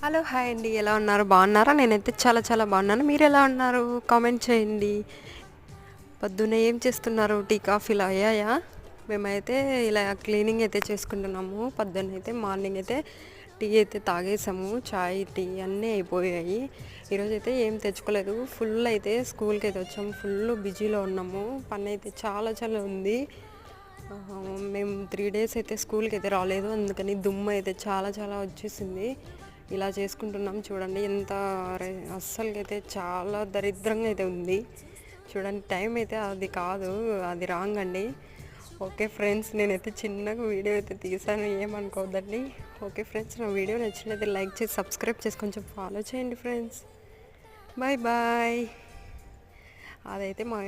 Hello hi అండి, ఎలా ఉన్నారు? బాగున్నారా? నేనైతే చాలా చాలా బాగున్నాను. మీరు ఎలా ఉన్నారు? కామెంట్ చేయండి. పొద్దున్నే ఏం చేస్తున్నారు? టీ కాఫీలు అయ్యాయా? మేమైతే ఇలా క్లీనింగ్ అయితే చేసుకుంటున్నాము. పొద్దున్న అయితే మార్నింగ్ అయితే టీ అయితే తాగేసాము. చాయ్ టీ అన్నీ అయిపోయాయి. ఈరోజు అయితే ఏం తెచ్చుకోలేదు. ఫుల్ అయితే స్కూల్కి అయితే వచ్చాము. ఫుల్ బిజీలో ఉన్నాము. పని అయితే చాలా చాలా ఉంది. మేము 3 డేస్ అయితే స్కూల్కి అయితే రాలేదు. అందుకని దుమ్ము అయితే చాలా చాలా వచ్చేసింది. ఇలా చేసుకుంటున్నాం. చూడండి ఎంత అస్సలకైతే చాలా దరిద్రంగా అయితే ఉంది. చూడండి టైం అయితే అది కాదు, అది రాంగ్ అండి. ఓకే ఫ్రెండ్స్, నేనైతే చిన్నగా వీడియో అయితే తీసాను, ఏమనుకోవద్దండి. ఓకే ఫ్రెండ్స్, నా వీడియో నచ్చినైతే లైక్ చేసి సబ్స్క్రైబ్ చేసి కొంచెం ఫాలో చేయండి ఫ్రెండ్స్. Bye bye. అదైతే మా